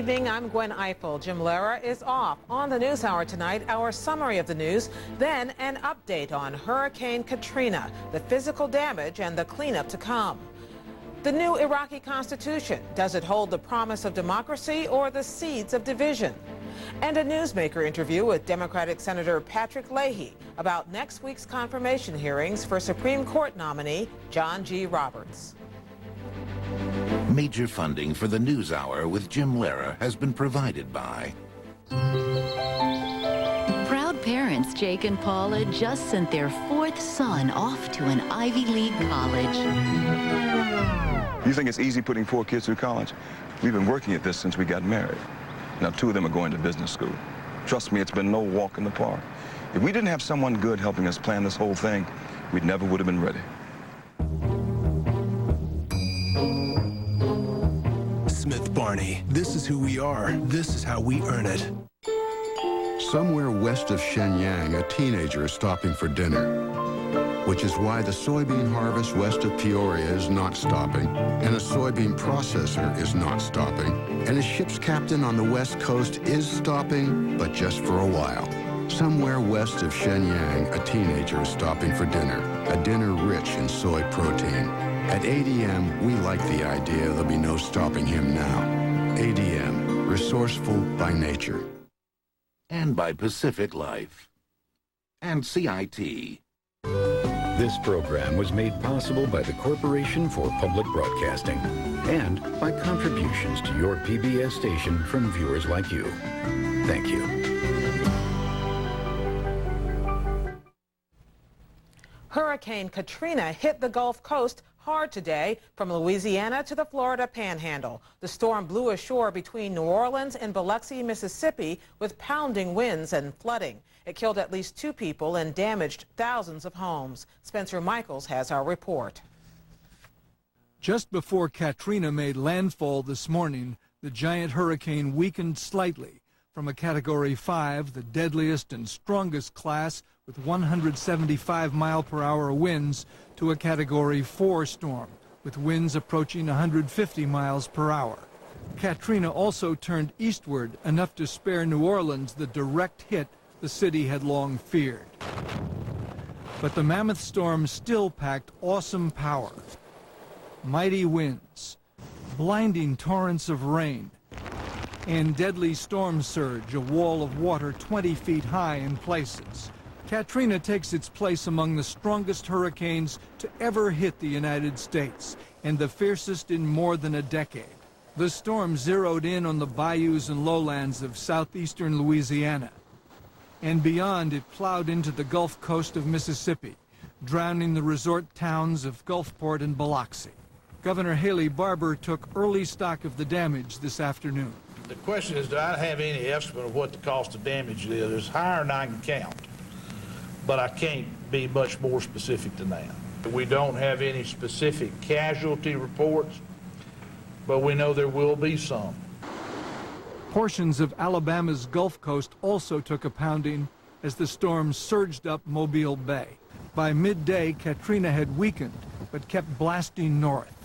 evening. I'm Gwen Eiffel. Jim Lara is off. On the NewsHour tonight, our summary of the news, then an update on Hurricane Katrina, the physical damage and the cleanup to come. The new Iraqi constitution, does it hold the promise of democracy or the seeds of division? And a newsmaker interview with Democratic Senator Patrick Leahy about next week's confirmation hearings for Supreme Court nominee John G. Roberts. Major funding for the NewsHour with Jim Lara has been provided by... Proud parents Jake and Paula just sent their fourth son off to an Ivy League college. You think it's easy putting 4 kids through college? We've been working at this since we got married. Now 2 of them are going to business school. Trust me, it's been no walk in the park. If we didn't have someone good helping us plan this whole thing, we never would have been ready. Smith Barney, this is who we are. This is how we earn it. Somewhere west of Shenyang, a teenager is stopping for dinner, which is why the soybean harvest west of Peoria is not stopping, and a soybean processor is not stopping, and a ship's captain on the west coast is stopping, but just for a while. Somewhere west of Shenyang, a teenager is stopping for dinner, a dinner rich in soy protein. At ADM, we like the idea there'll be no stopping him now. ADM, resourceful by nature. and by Pacific Life. And CIT. This program was made possible by the Corporation for Public Broadcasting and by contributions to your PBS station from viewers like you. Thank you. Hurricane Katrina hit the Gulf Coast hard today, from Louisiana to the Florida Panhandle. The storm blew ashore between New Orleans and Biloxi, Mississippi, with pounding winds and flooding. It killed at least 2 people and damaged thousands of homes. Spencer Michaels has our report. Just before Katrina made landfall this morning, the giant hurricane weakened slightly from a Category 5, the deadliest and strongest class with 175-mile-per-hour winds, to a Category 4 storm with winds approaching 150 miles per hour. Katrina also turned eastward enough to spare New Orleans the direct hit the city had long feared. But the mammoth storm still packed awesome power. Mighty winds, blinding torrents of rain, and deadly storm surge, a wall of water 20 feet high in places. Katrina takes its place among the strongest hurricanes to ever hit the United States, and the fiercest in more than a decade. The storm zeroed in on the bayous and lowlands of southeastern Louisiana. And beyond, it plowed into the Gulf Coast of Mississippi, drowning the resort towns of Gulfport and Biloxi. Governor Haley Barbour took early stock of the damage this afternoon. The question is, do I have any estimate of what the cost of damage is? It's higher than I can count, but I can't be much more specific than that. We don't have any specific casualty reports, but we know there will be some. Portions of Alabama's Gulf Coast also took a pounding as the storm surged up Mobile Bay. By midday, Katrina had weakened, but kept blasting north.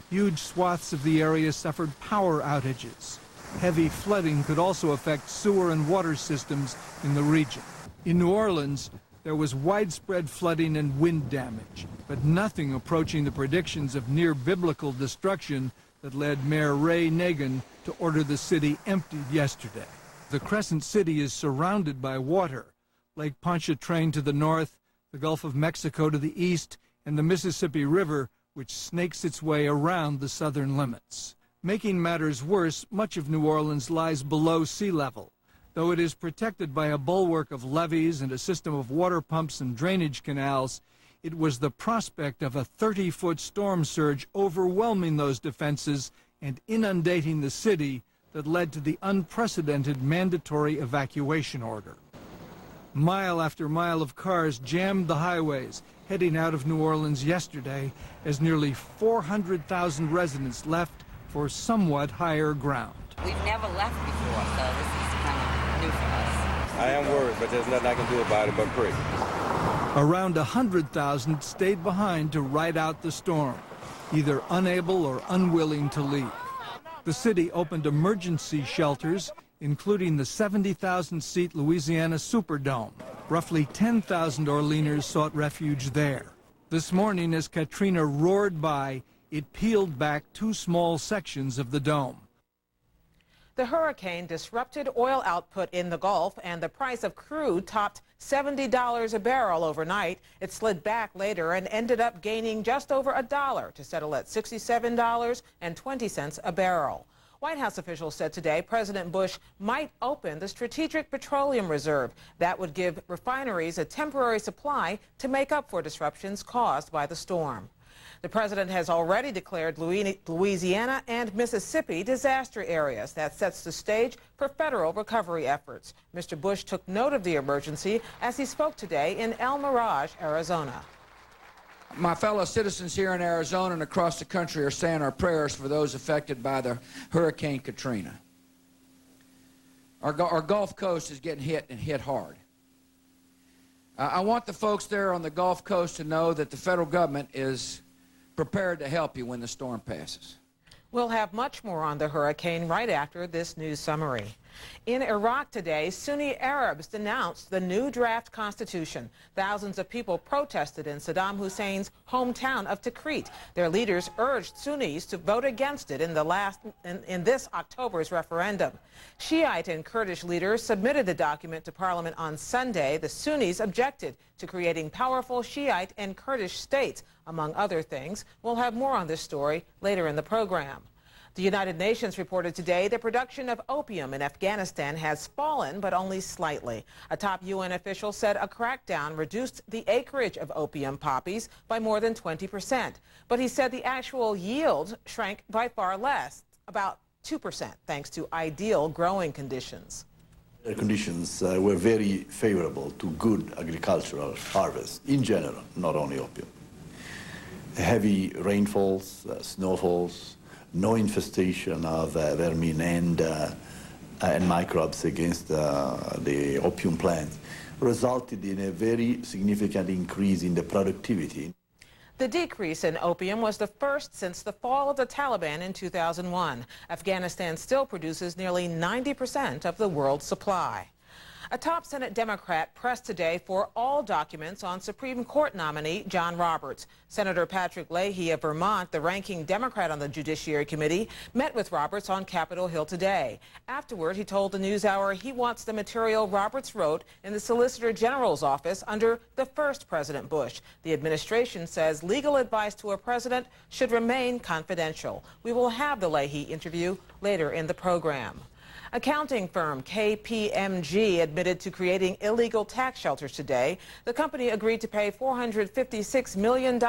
Huge swaths of the area suffered power outages. Heavy flooding could also affect sewer and water systems in the region. In New Orleans, there was widespread flooding and wind damage, but nothing approaching the predictions of near-biblical destruction that led Mayor Ray Nagin to order the city emptied yesterday. The Crescent City is surrounded by water. Lake Pontchartrain to the north, the Gulf of Mexico to the east, and the Mississippi River, which snakes its way around the southern limits. Making matters worse, much of New Orleans lies below sea level. Though it is protected by a bulwark of levees and a system of water pumps and drainage canals, it was the prospect of a 30-foot storm surge overwhelming those defenses and inundating the city that led to the unprecedented mandatory evacuation order. Mile after mile of cars jammed the highways heading out of New Orleans yesterday as nearly 400,000 residents left for somewhat higher ground. We've never left before, so this is kind of new for us. I am worried, but there's nothing I can do about it but pray. Around 100,000 stayed behind to ride out the storm, either unable or unwilling to leave. The city opened emergency shelters, including the 70,000-seat Louisiana Superdome. Roughly 10,000 Orleaners sought refuge there. This morning, as Katrina roared by, it peeled back 2 small sections of the dome. The hurricane disrupted oil output in the Gulf, and the price of crude topped $70 a barrel overnight. It slid back later and ended up gaining just over $1 to settle at $67.20 a barrel. White House officials said today President Bush might open the Strategic Petroleum Reserve. That would give refineries a temporary supply to make up for disruptions caused by the storm. The president has already declared Louisiana and Mississippi disaster areas. That sets the stage for federal recovery efforts. Mr. Bush took note of the emergency as he spoke today in El Mirage, Arizona. My fellow citizens here in Arizona and across the country are saying our prayers for those affected by the Hurricane Katrina. Our Gulf Coast is getting hit and hit hard. I want the folks there on the Gulf Coast to know that the federal government is prepared to help you when the storm passes. We'll have much more on the hurricane right after this news summary. In Iraq today, Sunni Arabs denounced the new draft constitution. Thousands of people protested in Saddam Hussein's hometown of Tikrit. Their leaders urged Sunnis to vote against it in this October's referendum. Shiite and Kurdish leaders submitted the document to Parliament on Sunday. The Sunnis objected to creating powerful Shiite and Kurdish states, among other things. We'll have more on this story later in the program. The United Nations reported today the production of opium in Afghanistan has fallen, but only slightly. A top UN official said a crackdown reduced the acreage of opium poppies by more than 20%. But he said the actual yield shrank by far less, about 2%, thanks to ideal growing conditions. The conditions were very favorable to good agricultural harvest in general, not only opium. Heavy rainfalls, snowfalls, no infestation of vermin and microbes against the opium plants resulted in a very significant increase in the productivity. The decrease in opium was the first since the fall of the Taliban in 2001. Afghanistan still produces nearly 90% of the world's supply. A top Senate Democrat pressed today for all documents on Supreme Court nominee John Roberts. Senator Patrick Leahy of Vermont, the ranking Democrat on the Judiciary Committee, met with Roberts on Capitol Hill today. Afterward, he told the NewsHour he wants the material Roberts wrote in the Solicitor General's office under the first President Bush. The administration says legal advice to a president should remain confidential. We will have the Leahy interview later in the program. Accounting firm KPMG admitted to creating illegal tax shelters today. The company agreed to pay $456 million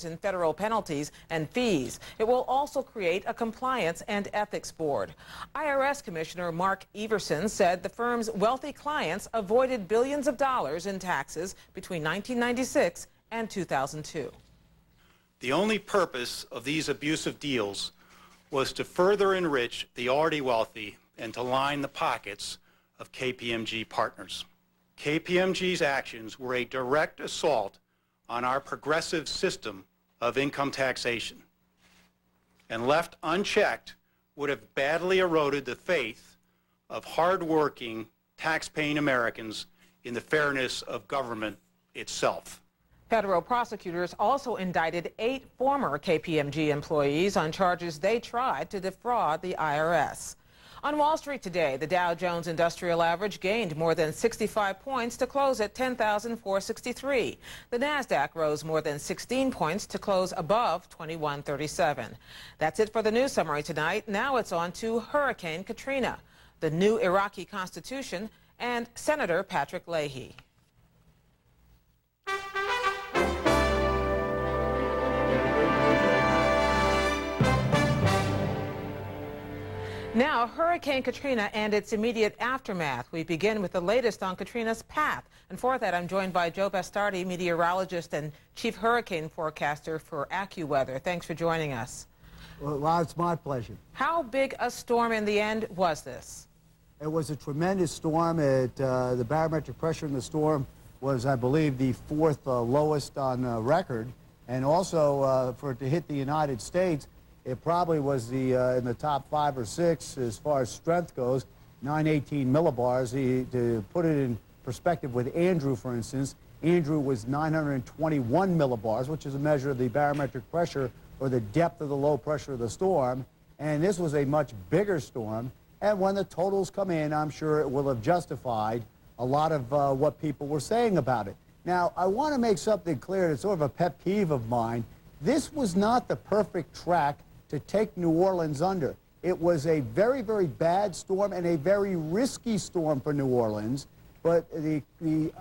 in federal penalties and fees. It will also create a compliance and ethics board. IRS Commissioner Mark Everson said the firm's wealthy clients avoided billions of dollars in taxes between 1996 and 2002. The only purpose of these abusive deals was to further enrich the already wealthy and to line the pockets of KPMG partners. KPMG's actions were a direct assault on our progressive system of income taxation, and left unchecked would have badly eroded the faith of hard-working, tax-paying Americans in the fairness of government itself. Federal prosecutors also indicted 8 former KPMG employees on charges they tried to defraud the IRS. On Wall Street today, the Dow Jones Industrial Average gained more than 65 points to close at 10,463. The Nasdaq rose more than 16 points to close above 2137. That's it for the news summary tonight. Now it's on to Hurricane Katrina, the new Iraqi constitution, and Senator Patrick Leahy. Now, Hurricane Katrina and its immediate aftermath. We begin with the latest on Katrina's path. And for that, I'm joined by Joe Bastardi, meteorologist and chief hurricane forecaster for AccuWeather. Thanks for joining us. Well, it's my pleasure. How big a storm in the end was this? It was a tremendous storm. The barometric pressure in the storm was, I believe, the 4th lowest on record. And also, for it to hit the United States, It probably was in the top 5 or 6 as far as strength goes, 918 millibars. To put it in perspective with Andrew, for instance, Andrew was 921 millibars, which is a measure of the barometric pressure or the depth of the low pressure of the storm. And this was a much bigger storm. And when the totals come in, I'm sure it will have justified a lot of what people were saying about it. Now, I want to make something clear. It's sort of a pet peeve of mine. This was not the perfect track to take New Orleans under. It was a very, very bad storm and a very risky storm for New Orleans. But the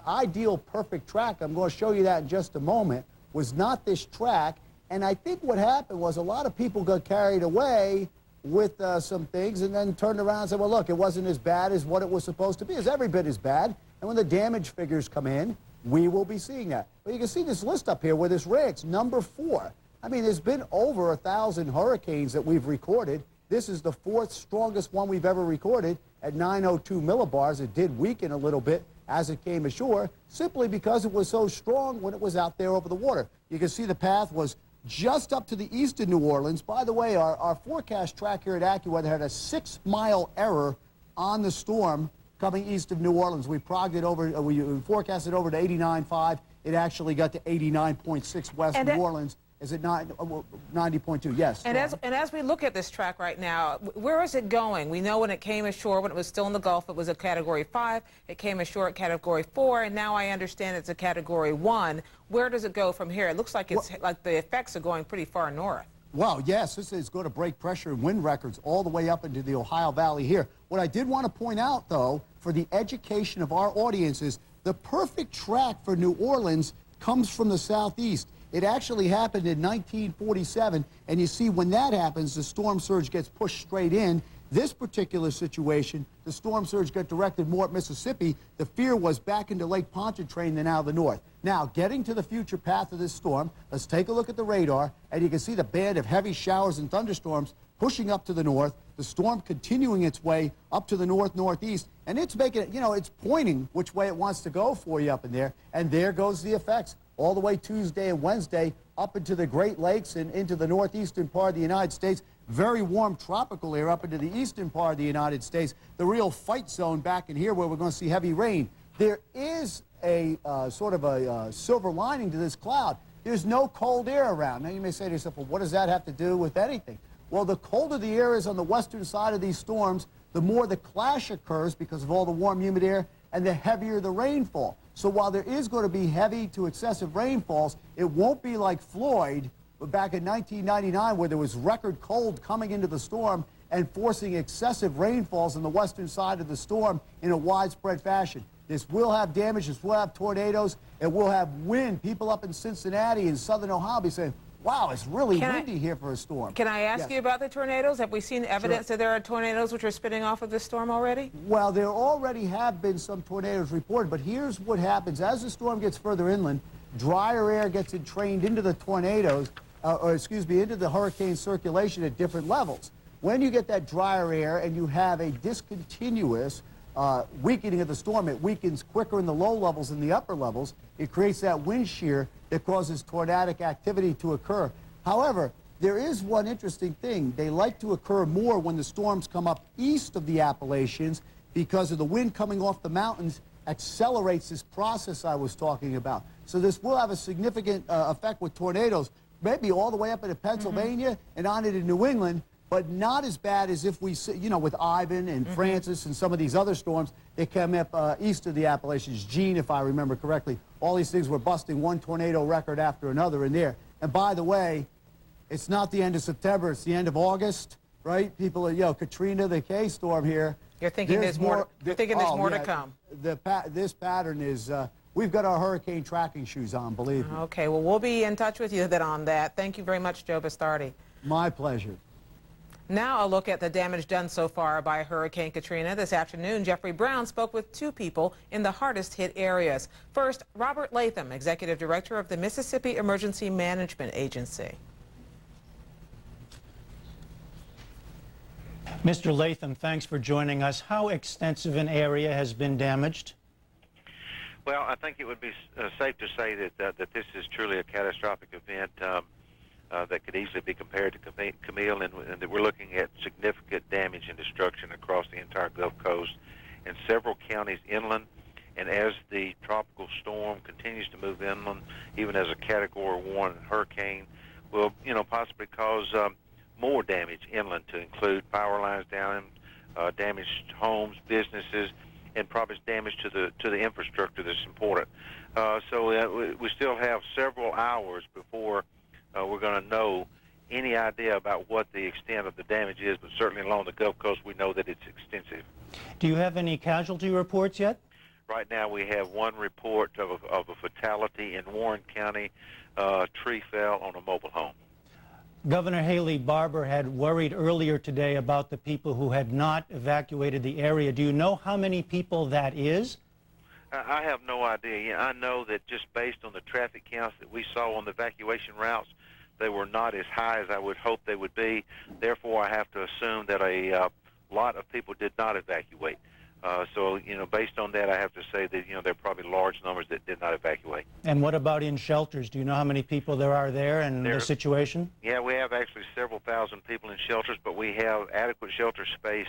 ideal perfect track, I'm going to show you that in just a moment, was not this track. And I think what happened was a lot of people got carried away with some things and then turned around and said, well, look, it wasn't as bad as what it was supposed to be. It's every bit as bad. And when the damage figures come in, we will be seeing that. But you can see this list up here where this ranks, number 4. I mean, there's been over 1,000 hurricanes that we've recorded. This is the 4th strongest one we've ever recorded at 902 millibars. It did weaken a little bit as it came ashore, simply because it was so strong when it was out there over the water. You can see the path was just up to the east of New Orleans. By the way, our forecast track here at AccuWeather had a 6-mile error on the storm coming east of New Orleans. We progged it over, we forecasted over to 89.5. It actually got to 89.6 west New Orleans. Is it 90.2? Yes. And as we look at this track right now, where is it going? We know when it came ashore, when it was still in the Gulf, it was a Category 5. It came ashore at Category 4, and now I understand it's a Category 1. Where does it go from here? It looks like it's like the effects are going pretty far north. Well, yes, this is going to break pressure and wind records all the way up into the Ohio Valley here. What I did want to point out, though, for the education of our audience is the perfect track for New Orleans comes from the southeast. It actually happened in 1947, and you see when that happens, the storm surge gets pushed straight in. This particular situation, the storm surge got directed more at Mississippi. The fear was back into Lake Pontchartrain than out of the north. Now, getting to the future path of this storm, let's take a look at the radar, and you can see the band of heavy showers and thunderstorms pushing up to the north, the storm continuing its way up to the north-northeast, and it's making it, you know, it's pointing which way it wants to go for you up in there, and there goes the effects all the way Tuesday and Wednesday up into the Great Lakes and into the northeastern part of the United States. Very warm tropical air up into the eastern part of the United States. The real fight zone back in here where we're going to see heavy rain. There is a sort of a silver lining to this cloud. There's no cold air around. Now you may say to yourself, well, what does that have to do with anything? Well, the colder the air is on the western side of these storms, the more the clash occurs because of all the warm, humid air, and the heavier the rainfall. So while there is going to be heavy to excessive rainfalls, it won't be like Floyd back in 1999 where there was record cold coming into the storm and forcing excessive rainfalls on the western side of the storm in a widespread fashion. This will have damage, this will have tornadoes, it will have wind. People up in Cincinnati and southern Ohio will be saying, wow, it's really windy here for a storm. Can I ask you about the tornadoes? Have we seen evidence that there are tornadoes which are spinning off of this storm already? Well, there already have been some tornadoes reported, but here's what happens. As the storm gets further inland, drier air gets entrained into the tornadoes, into the hurricane circulation at different levels. When you get that drier air and you have a discontinuous weakening of the storm, it weakens quicker in the low levels than the upper levels. It creates that wind shear that causes tornadic activity to occur. However, there is one interesting thing. They like to occur more when the storms come up east of the Appalachians because of the wind coming off the mountains accelerates this process I was talking about. So this will have a significant effect with tornadoes, maybe all the way up into Pennsylvania and on into New England, but not as bad as if we, you know, with Ivan and Francis and some of these other storms that came up east of the Appalachians. Gene, if I remember correctly, all these things were busting one tornado record after another in there. And by the way, it's not the end of September, it's the end of August, right? People are, you know, Katrina, the K storm here. You're thinking there's more to come. This pattern is, we've got our hurricane tracking shoes on, believe me. Okay, well, we'll be in touch with you then on that. Thank you very much, Joe Bastardi. My pleasure. Now a look at the damage done so far by Hurricane Katrina. This afternoon, Jeffrey Brown spoke with 2 people in the hardest hit areas. First, Robert Latham, Executive Director of the Mississippi Emergency Management Agency. Mr. Latham, thanks for joining us. How extensive an area has been damaged? Well, I think it would be safe to say that this is truly a catastrophic event. that could easily be compared to Camille, and that we're looking at significant damage and destruction across the entire Gulf Coast and several counties inland. And as the tropical storm continues to move inland, even as a Category 1 hurricane, will possibly cause more damage inland, to include power lines down, damaged homes, businesses, and probably damage to the infrastructure that's important. So we still have several hours before we're going to know any idea about what the extent of the damage is, but certainly along the Gulf Coast we know that it's extensive. Do you have any casualty reports yet? Right now we have one report of a fatality in Warren County. A tree fell on a mobile home. Governor Haley Barbour had worried earlier today about the people who had not evacuated the area. Do you know how many people that is? I have no idea. I know that just based on the traffic counts that we saw on the evacuation routes, they were not as high as I would hope they would be. Therefore, I have to assume that a lot of people did not evacuate. So, based on that, I have to say that, there are probably large numbers that did not evacuate. And what about in shelters? Do you know how many people there are there and the situation? Yeah, we have actually several thousand people in shelters, but we have adequate shelter space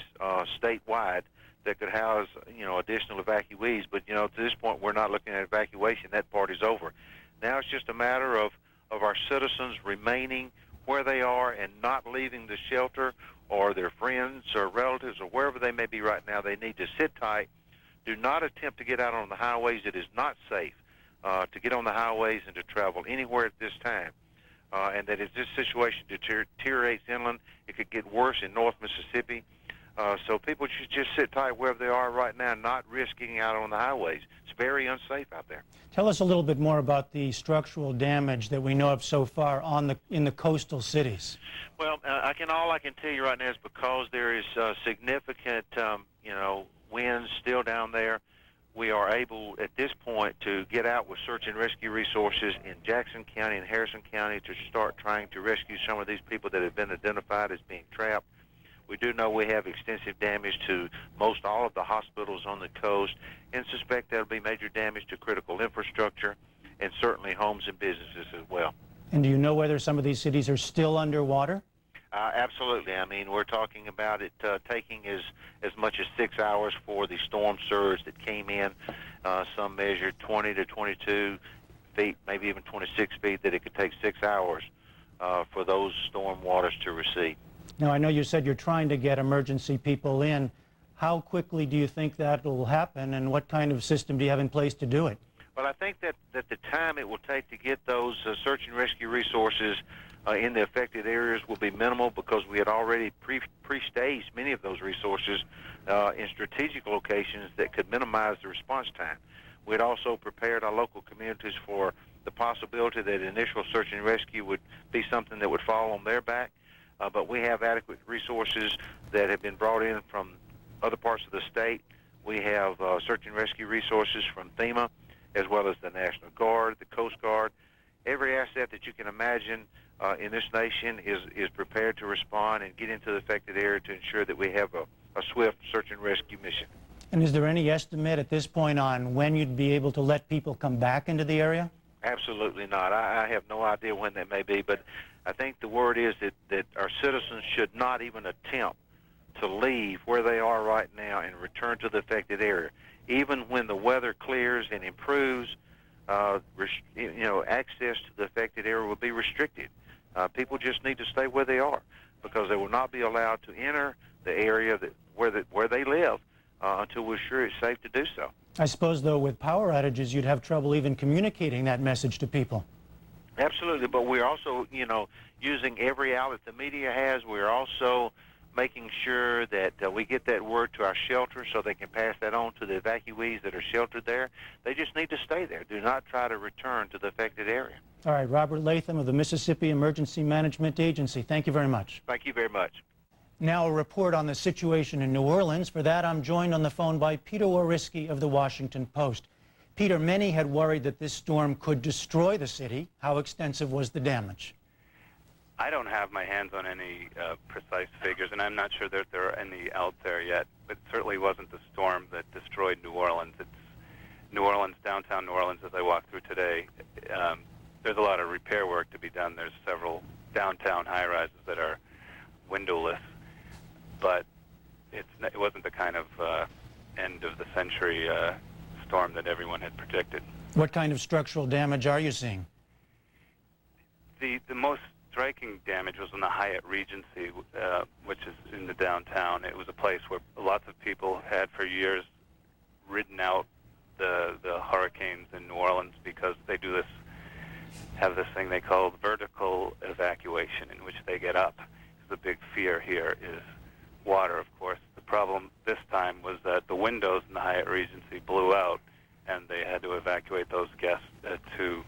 statewide that could house, additional evacuees. But, to this point, we're not looking at evacuation. That part is over. Now it's just a matter of our citizens remaining where they are and not leaving the shelter, or their friends or relatives or wherever they may be right now. They need to sit tight. Do not attempt to get out on the highways. It is not safe to get on the highways and to travel anywhere at this time. And that as this situation deteriorates inland, it could get worse in North Mississippi. So people should just sit tight wherever they are right now, not risking out on the highways. It's very unsafe out there. Tell us a little bit more about the structural damage that we know of so far in the coastal cities. Well, all I can tell you right now is because there is significant, winds still down there, we are able at this point to get out with search and rescue resources in Jackson County and Harrison County to start trying to rescue some of these people that have been identified as being trapped. We do know we have extensive damage to most all of the hospitals on the coast, and suspect there will be major damage to critical infrastructure and certainly homes and businesses as well. And do you know whether some of these cities are still underwater? Absolutely. I mean, we're talking about it taking as much as 6 hours for the storm surge that came in. Some measured 20 to 22 feet, maybe even 26 feet, that it could take 6 hours for those storm waters to recede. Now, I know you said you're trying to get emergency people in. How quickly do you think that will happen, and what kind of system do you have in place to do it? Well, I think that the time it will take to get those search and rescue resources in the affected areas will be minimal, because we had already pre-staged many of those resources in strategic locations that could minimize the response time. We had also prepared our local communities for the possibility that initial search and rescue would be something that would fall on their back. But we have adequate resources that have been brought in from other parts of the state. We have search and rescue resources from FEMA, as well as the National Guard, the Coast Guard. Every asset that you can imagine in this nation is prepared to respond and get into the affected area to ensure that we have a swift search and rescue mission. And is there any estimate at this point on when you'd be able to let people come back into the area? Absolutely not. I have no idea when that may be, but I think the word is that our citizens should not even attempt to leave where they are right now and return to the affected area. Even when the weather clears and improves, access to the affected area will be restricted. People just need to stay where they are, because they will not be allowed to enter the area where they live until we're sure it's safe to do so. I suppose, though, with power outages, you'd have trouble even communicating that message to people. Absolutely, but we're also, using every outlet the media has. We're also making sure that we get that word to our shelters so they can pass that on to the evacuees that are sheltered there. They just need to stay there. Do not try to return to the affected area. All right, Robert Latham of the Mississippi Emergency Management Agency. Thank you very much. Thank you very much. Now a report on the situation in New Orleans. For that, I'm joined on the phone by Peter Wariski of the Washington Post. Peter, many had worried that this storm could destroy the city. How extensive was the damage? I don't have my hands on any precise figures, and I'm not sure that there are any out there yet, but it certainly wasn't the storm that destroyed New Orleans. It's New Orleans, downtown New Orleans, as I walk through today. There's a lot of repair work to be done. There's several downtown high-rises that are windowless, but it wasn't the kind of end-of-the-century storm that everyone had predicted. What kind of structural damage are you seeing? The most striking damage was in the Hyatt Regency, which is in the downtown. It was a place where lots of people had for years ridden out the hurricanes in New Orleans because they have this thing they call vertical evacuation, in which they get up. The big fear here is water, of course. The problem this time was that the windows in the Hyatt Regency blew out, and they had to evacuate those guests to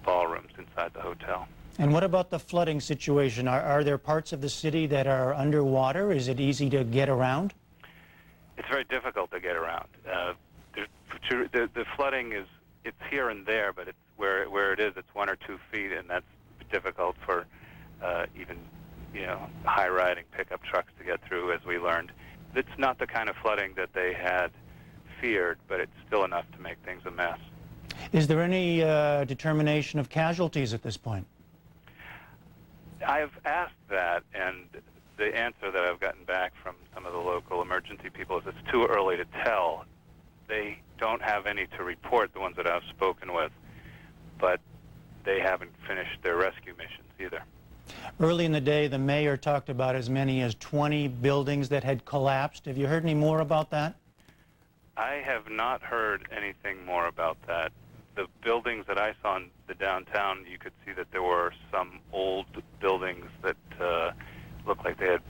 ballrooms inside the hotel. And what about the flooding situation? Are there parts of the city that are underwater? Is it easy to get around? It's very difficult to get around. The flooding it's here and there, but it's where it is, it's 1 or 2 feet, and that's difficult for even high-riding pickup trucks to get through, as we learned. It's not the kind of flooding that they had feared, but it's still enough to make things a mess. Is there any determination of casualties at this point? I've asked that, and the answer that I've gotten back from some of the local emergency people is it's too early to tell. They don't have any to report, the ones that I've spoken with, but they haven't finished their rescue missions either. Early in the day, the mayor talked about as many as 20 buildings that had collapsed. Have you heard any more about that? I have not heard anything more about that. The buildings that I saw in the downtown, you could see that there were some old buildings that looked like they had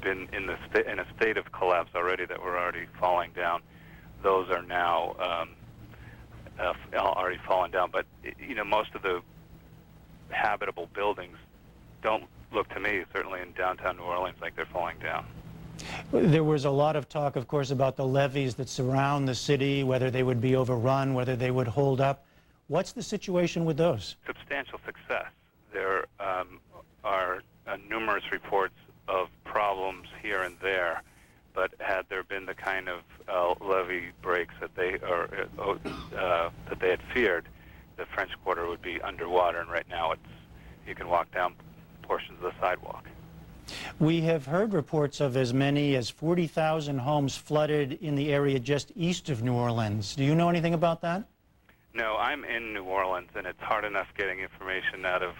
been in a state of collapse already, that were already falling down. Those are now already fallen down. But most of the habitable buildings don't look to me, certainly in downtown New Orleans, like they're falling down. There was a lot of talk, of course, about the levees that surround the city, whether they would be overrun, whether they would hold up. What's the situation with those? Substantial success. There are numerous reports of problems here and there, but had there been the kind of levee breaks that they had feared, the French Quarter would be underwater, and right now you can walk down portions of the sidewalk. We have heard reports of as many as 40,000 homes flooded in the area just east of New Orleans. Do you know anything about that? No, I'm in New Orleans, and it's hard enough getting information out of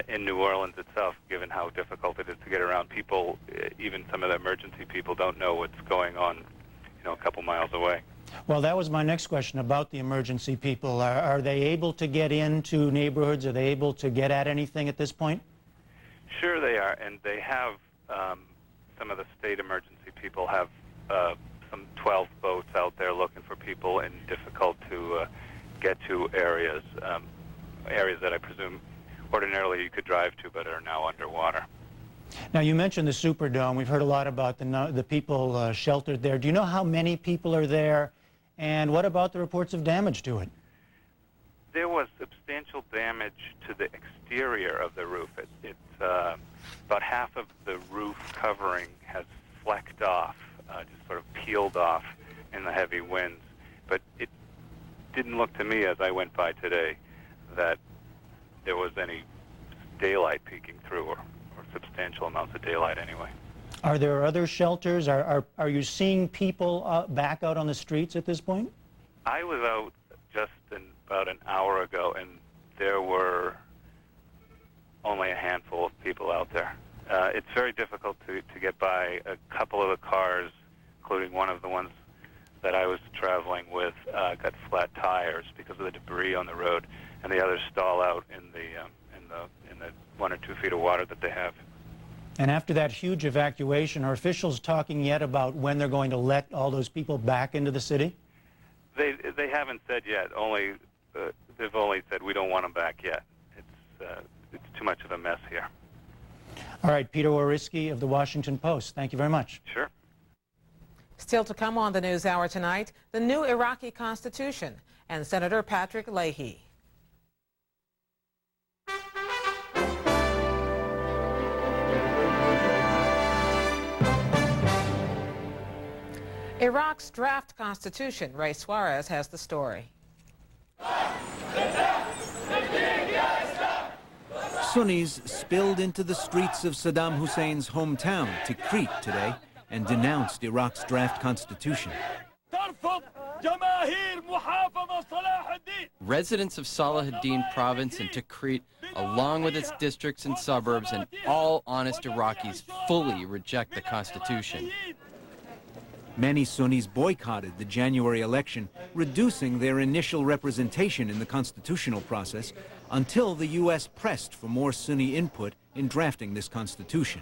in New Orleans itself, given how difficult it is to get around. People, even some of the emergency people, don't know what's going on, a couple miles away. Well, that was my next question about the emergency people. Are they able to get into neighborhoods? Are they able to get at anything at this point? Sure they are, and they have, some of the state emergency people have some 12 boats out there looking for people in difficult to get to areas, areas that I presume ordinarily you could drive to but are now underwater. Now, you mentioned the Superdome. We've heard a lot about the people sheltered there. Do you know how many people are there, and what about the reports of damage to it? There was substantial damage to the exterior of the roof. It's about half of the roof covering has flecked off, just sort of peeled off in the heavy winds. But it didn't look to me, as I went by today, that there was any daylight peeking through, or substantial amounts of daylight anyway. Are there other shelters? Are you seeing people back out on the streets at this point? I was out just about an hour ago, and there were only a handful of people out there. It's very difficult to get by. A couple of the cars, including one of the ones that I was traveling with, got flat tires because of the debris on the road, and the others stall out in the 1 or 2 feet of water that they have. And after that huge evacuation, are officials talking yet about when they're going to let all those people back into the city? They haven't said yet. They've only said we don't want them back yet. It's too much of a mess here. All right, Peter Oriski of the Washington Post. Thank you very much. Sure. Still to come on the NewsHour tonight, the new Iraqi Constitution and Senator Patrick Leahy. Iraq's draft constitution. Ray Suarez has the story. Sunnis spilled into the streets of Saddam Hussein's hometown, Tikrit, today, and denounced Iraq's draft constitution. Residents of Salahuddin province in Tikrit, along with its districts and suburbs, and all honest Iraqis fully reject the constitution. Many Sunnis boycotted the January election, reducing their initial representation in the constitutional process until the U.S. pressed for more Sunni input in drafting this constitution.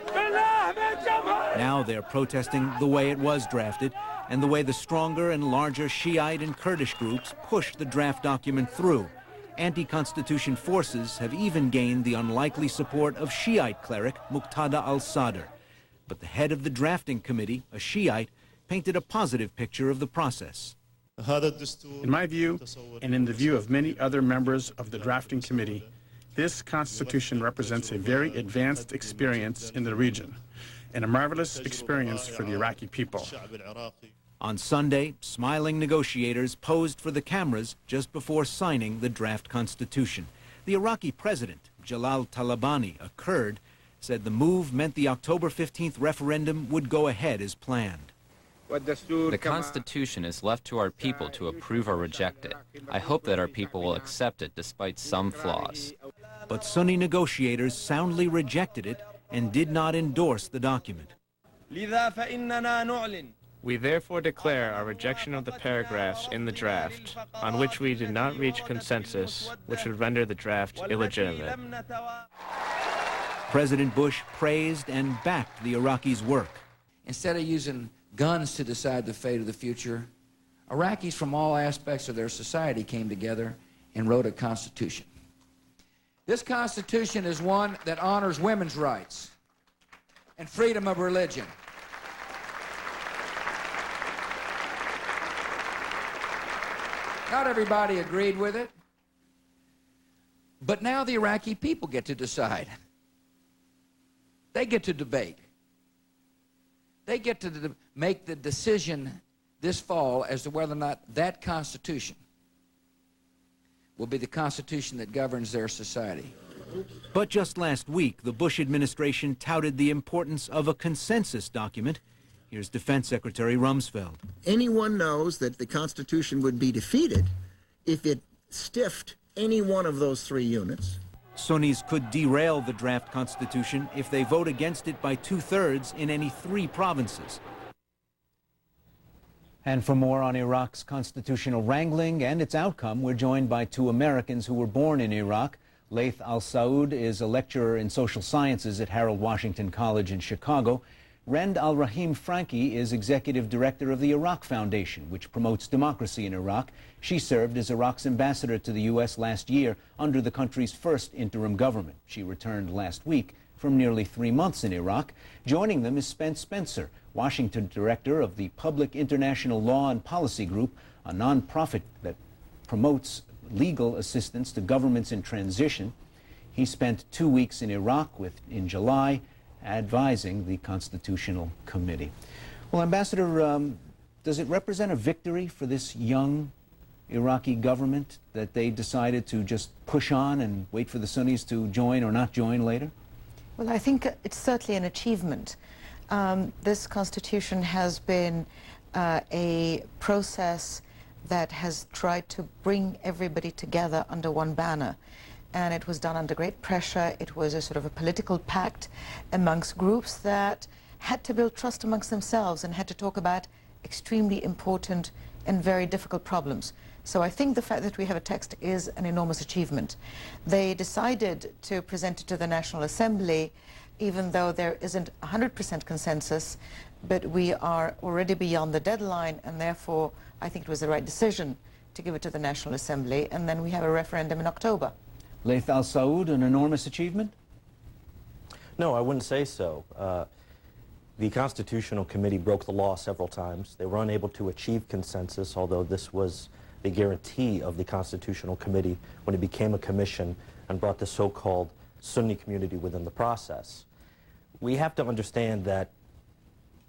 Now they're protesting the way it was drafted and the way the stronger and larger Shiite and Kurdish groups pushed the draft document through. Anti-constitution forces have even gained the unlikely support of Shiite cleric Muqtada al-Sadr. But the head of the drafting committee, a Shiite, painted a positive picture of the process. In my view, and in the view of many other members of the drafting committee, this constitution represents a very advanced experience in the region and a marvelous experience for the Iraqi people. On Sunday, smiling negotiators posed for the cameras just before signing the draft constitution. The Iraqi president, Jalal Talabani, a Kurd, said the move meant the October 15th referendum would go ahead as planned. The Constitution is left to our people to approve or reject it. I hope that our people will accept it despite some flaws. But Sunni negotiators soundly rejected it and did not endorse the document. We therefore declare our rejection of the paragraphs in the draft on which we did not reach consensus, which would render the draft illegitimate. President Bush praised and backed the Iraqis' work. Instead of using guns to decide the fate of the future, Iraqis from all aspects of their society came together and wrote a constitution. This constitution is one that honors women's rights and freedom of religion. Not everybody agreed with it, but now the Iraqi people get to decide. They get to debate. They get to make the decision this fall as to whether or not that constitution will be the constitution that governs their society. But just last week, the Bush administration touted the importance of a consensus document. Here's Defense Secretary Rumsfeld. Anyone knows that the Constitution would be defeated if it stiffed any one of those three units. Sunnis could derail the draft constitution if they vote against it by 2/3 in any 3 provinces. And for more on Iraq's constitutional wrangling and its outcome, we're joined by 2 Americans who were born in Iraq. Laith Al-Saud is a lecturer in social sciences at Harold Washington College in Chicago. Rend Al-Rahim Frankie is executive director of the Iraq Foundation, which promotes democracy in Iraq. She served as Iraq's ambassador to the U.S. last year under the country's first interim government. She returned last week from nearly 3 months in Iraq. Joining them is Spence Spencer, Washington director of the Public International Law and Policy Group, a nonprofit that promotes legal assistance to governments in transition. He spent 2 weeks in Iraq in July, advising the Constitutional Committee. Well, Ambassador, does it represent a victory for this young Iraqi government that they decided to just push on and wait for the Sunnis to join or not join later? Well, I think it's certainly an achievement. This constitution has been a process that has tried to bring everybody together under one banner. And it was done under great pressure. It was a sort of a political pact amongst groups that had to build trust amongst themselves and had to talk about extremely important and very difficult problems. So I think the fact that we have a text is an enormous achievement. They decided to present it to the National Assembly, even though there isn't 100% consensus, but we are already beyond the deadline, and therefore I think it was the right decision to give it to the National Assembly, and then we have a referendum in October. Laith Al-Saud, an enormous achievement? No, I wouldn't say so. The Constitutional Committee broke the law several times. They were unable to achieve consensus, although this was the guarantee of the Constitutional Committee when it became a commission and brought the so-called Sunni community within the process. We have to understand that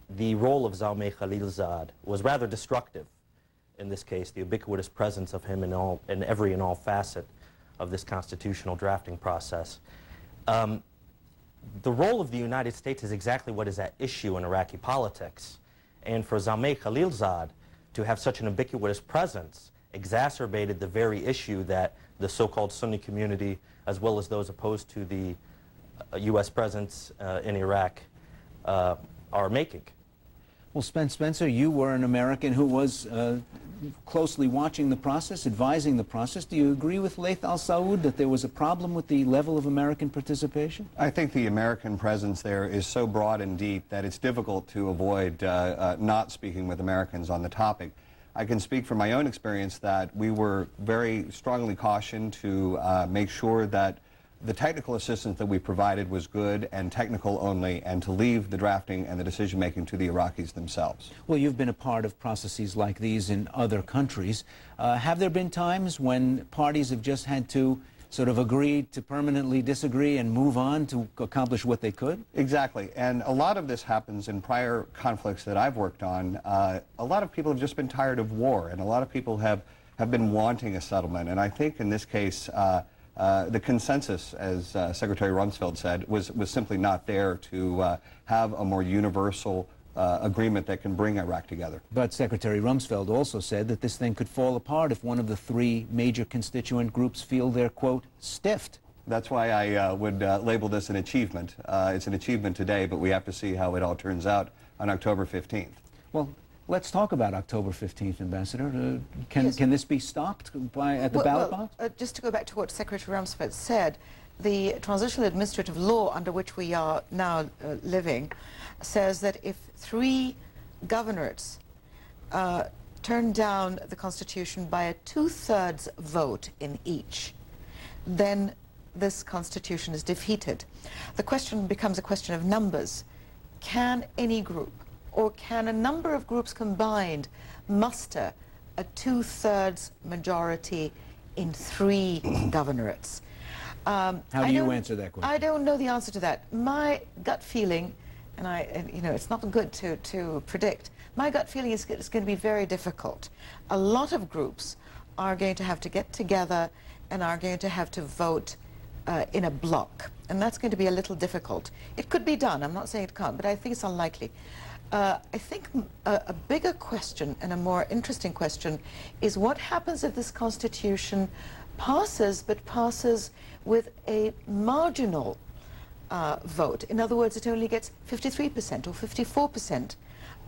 the role of Zalmay Khalilzad was rather destructive in this case, the ubiquitous presence of him in every and all facet of this constitutional drafting process. The role of the United States is exactly what is at issue in Iraqi politics. And for Zalmay Khalilzad to have such an ubiquitous presence exacerbated the very issue that the so-called Sunni community, as well as those opposed to the U.S. presence in Iraq, are making. Well, Spencer, you were an American who was closely watching the process, advising the process. Do you agree with Laith al-Saud that there was a problem with the level of American participation? I think the American presence there is so broad and deep that it's difficult to avoid not speaking with Americans on the topic. I can speak from my own experience that we were very strongly cautioned to make sure that the technical assistance that we provided was good and technical only, and to leave the drafting and the decision-making to the Iraqis themselves. Well, you've been a part of processes like these in other countries. Have there been times when parties have just had to sort of agree to permanently disagree and move on to accomplish what they could? Exactly, and a lot of this happens in prior conflicts that I've worked on. A lot of people have just been tired of war, and a lot of people have been wanting a settlement, and I think in this case, the consensus, as Secretary Rumsfeld said, was simply not there to have a more universal agreement that can bring Iraq together. But Secretary Rumsfeld also said that this thing could fall apart if one of the three major constituent groups feel they're, quote, stiffed. That's why I would label this an achievement. It's an achievement today, but we have to see how it all turns out on October 15th. Well, let's talk about October 15th, Ambassador. Can this be stopped at the ballot box? Just to go back to what Secretary Rumsfeld said, the transitional administrative law under which we are now living says that if 3 governorates turn down the Constitution by a 2/3 vote in each, then this Constitution is defeated. The question becomes a question of numbers. Can any group, or can a number of groups combined, muster a 2/3 majority in 3 governorates? How do you answer that question? I don't know the answer to that. My gut feeling, and you know, it's not good to predict, my gut feeling is it's going to be very difficult. A lot of groups are going to have to get together and are going to have to vote in a block, and that's going to be a little difficult. It could be done, I'm not saying it can't, but I think it's unlikely. I think a bigger question and a more interesting question is what happens if this Constitution passes, but passes with a marginal vote. In other words, it only gets 53% or 54%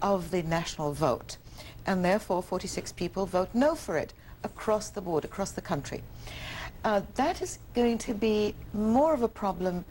of the national vote, and therefore 46 people vote no for it across the board, across the country. That is going to be more of a problem.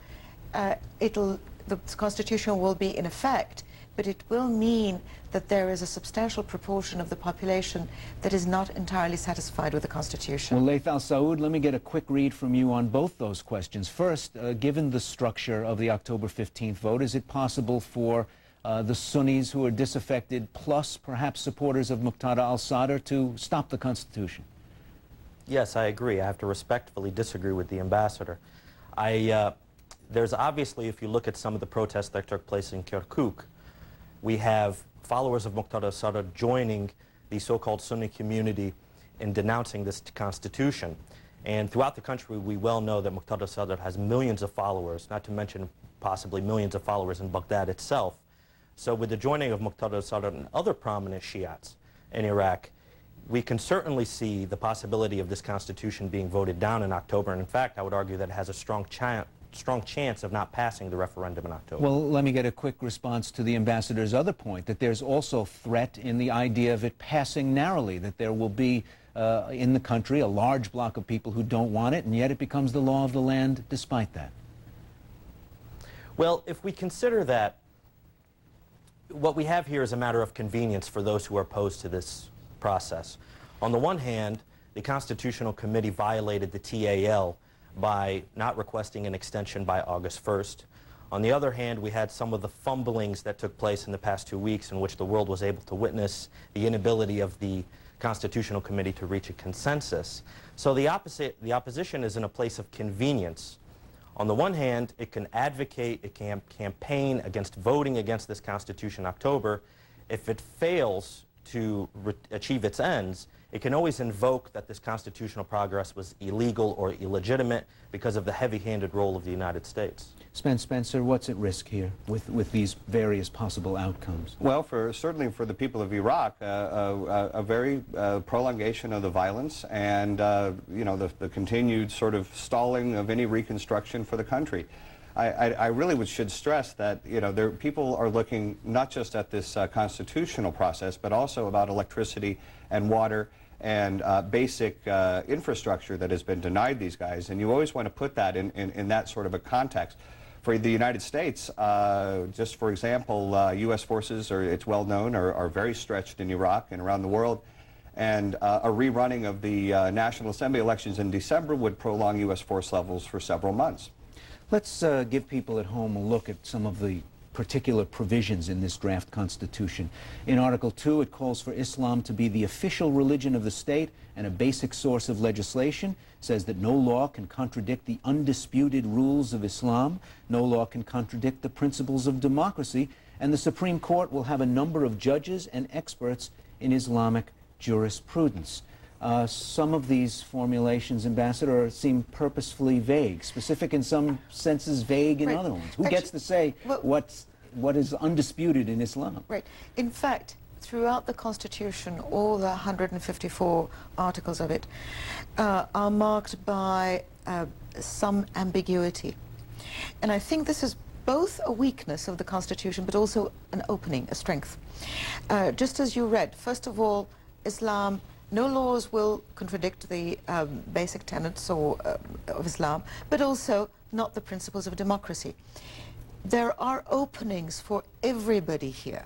The Constitution will be in effect, but it will mean that there is a substantial proportion of the population that is not entirely satisfied with the Constitution. Well, Laith al-Saud, let me get a quick read from you on both those questions. First, given the structure of the October 15th vote, is it possible for the Sunnis who are disaffected, plus perhaps supporters of Muqtada al-Sadr, to stop the Constitution? Yes, I agree. I have to respectfully disagree with the ambassador. There's obviously, if you look at some of the protests that took place in Kirkuk, we have followers of Muqtada al-Sadr joining the so-called Sunni community in denouncing this constitution. And throughout the country, we well know that Muqtada al-Sadr has millions of followers, not to mention possibly millions of followers in Baghdad itself. So with the joining of Muqtada al-Sadr and other prominent Shiites in Iraq, we can certainly see the possibility of this constitution being voted down in October. And in fact, I would argue that it has a strong chance of not passing the referendum in October. Well, let me get a quick response to the ambassador's other point, that there's also threat in the idea of it passing narrowly, that there will be in the country a large block of people who don't want it, and yet it becomes the law of the land despite that. Well, if we consider that what we have here is a matter of convenience for those who are opposed to this process. On the one hand, the Constitutional Committee violated the TAL by not requesting an extension by August 1st. On the other hand, we had some of the fumblings that took place in the past 2 weeks in which the world was able to witness the inability of the Constitutional Committee to reach a consensus. So the opposition is in a place of convenience. On the one hand, it can advocate, it can campaign against voting against this Constitution in October. If it fails to achieve its ends, it can always invoke that this constitutional progress was illegal or illegitimate because of the heavy-handed role of the United States. Spencer, what's at risk here with these various possible outcomes? Well, certainly for the people of Iraq, a very prolongation of the violence and you know, the continued sort of stalling of any reconstruction for the country. I really should stress that, you know, people are looking not just at this constitutional process, but also about electricity and water and basic infrastructure that has been denied these guys. And you always want to put that in that sort of a context. For the United States, just for example, U.S. forces, it's well known, are very stretched in Iraq and around the world. And a rerunning of the National Assembly elections in December would prolong U.S. force levels for several months. Let's give people at home a look at some of the particular provisions in this draft constitution. In Article 2, it calls for Islam to be the official religion of the state and a basic source of legislation. It says that no law can contradict the undisputed rules of Islam. No law can contradict the principles of democracy. And the Supreme Court will have a number of judges and experts in Islamic jurisprudence. Some of these formulations, Ambassador, seem purposefully vague, specific in some senses, vague in other ones. Who gets to say what is undisputed in Islam? Right. In fact, throughout the Constitution, all the 154 articles of it are marked by some ambiguity. And I think this is both a weakness of the Constitution, but also an opening, a strength. Just as you read, first of all, Islam, no laws will contradict the basic tenets of Islam, but also not the principles of democracy. There are openings for everybody here.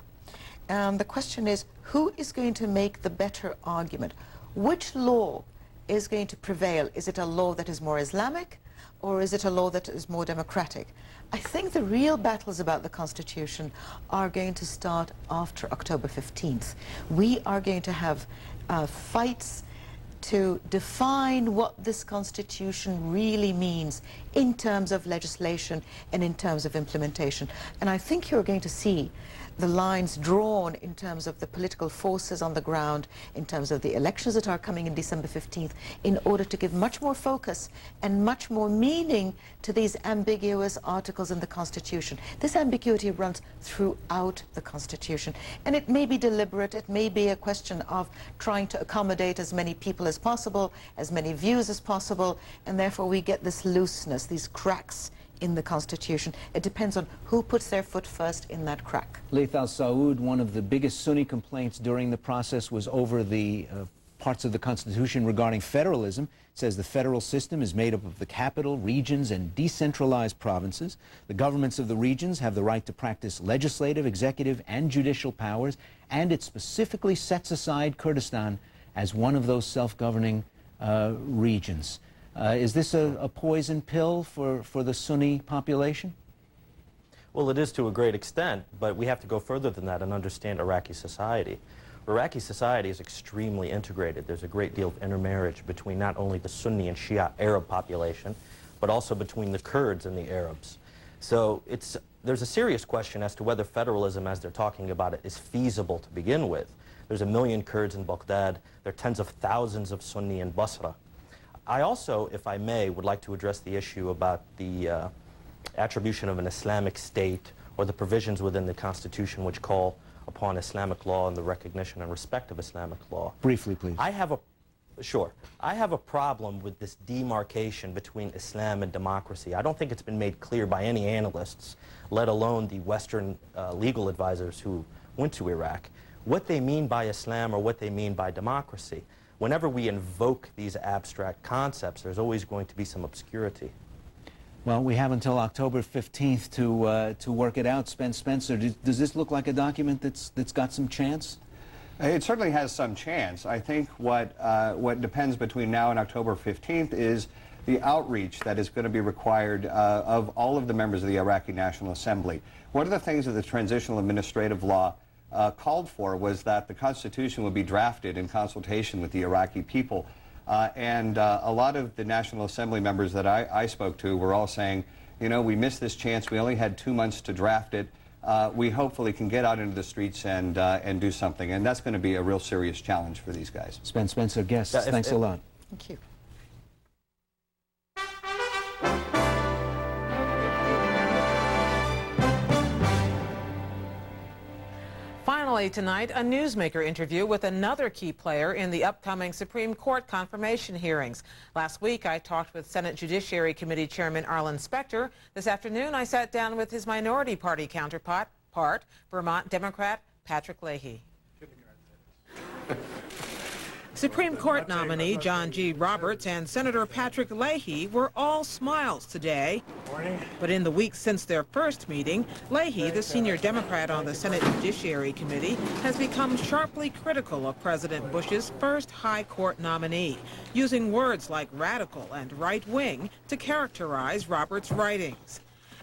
And the question is, who is going to make the better argument? Which law is going to prevail? Is it a law that is more Islamic, or is it a law that is more democratic? I think the real battles about the Constitution are going to start after October 15th. We are going to have fights to define what this Constitution really means in terms of legislation and in terms of implementation. And I think you're going to see the lines drawn in terms of the political forces on the ground, in terms of the elections that are coming in December 15th, in order to give much more focus and much more meaning to these ambiguous articles in the Constitution. This ambiguity runs throughout the Constitution, and it may be deliberate, it may be a question of trying to accommodate as many people as possible, as many views as possible, and therefore we get this looseness, these cracks in the Constitution. It depends on who puts their foot first in that crack. Laith al-Saud, one of the biggest Sunni complaints during the process was over the parts of the Constitution regarding federalism. It says the federal system is made up of the capital, regions, and decentralized provinces. The governments of the regions have the right to practice legislative, executive, and judicial powers, and it specifically sets aside Kurdistan as one of those self-governing regions. Is this a poison pill for the Sunni population? Well, it is to a great extent, but we have to go further than that and understand Iraqi society. Iraqi society is extremely integrated. There's a great deal of intermarriage between not only the Sunni and Shia Arab population, but also between the Kurds and the Arabs. So there's a serious question as to whether federalism, as they're talking about it, is feasible to begin with. There's 1 million Kurds in Baghdad. There are tens of thousands of Sunni in Basra. I also, if I may, would like to address the issue about the attribution of an Islamic state or the provisions within the Constitution which call upon Islamic law and the recognition and respect of Islamic law. Briefly, please. I have a problem with this demarcation between Islam and democracy. I don't think it's been made clear by any analysts, let alone the Western legal advisors who went to Iraq, what they mean by Islam or what they mean by democracy. Whenever we invoke these abstract concepts, there's always going to be some obscurity. Well, we have until October 15th to work it out. Spencer, does this look like a document that's got some chance? It certainly has some chance. I think what depends between now and October 15th is the outreach that is going to be required of all of the members of the Iraqi National Assembly. One of the things that the Transitional Administrative Law called for was that the Constitution would be drafted in consultation with the Iraqi people. And a lot of the National Assembly members that I spoke to were all saying, you know, we missed this chance. We only had 2 months to draft it. we hopefully can get out into the streets and do something. And that's going to be a real serious challenge for these guys. Spencer, guests, thanks a lot. Thank you. Finally tonight, a newsmaker interview with another key player in the upcoming Supreme Court confirmation hearings. Last week, I talked with Senate Judiciary Committee Chairman Arlen Specter. This afternoon, I sat down with his minority party counterpart, Vermont Democrat Patrick Leahy. Supreme Court nominee John G. Roberts and Senator Patrick Leahy were all smiles today. Morning. But in the weeks since their first meeting, Leahy, the senior Democrat on the Senate Judiciary Committee, has become sharply critical of President Bush's first high court nominee, using words like radical and right-wing to characterize Roberts' writings.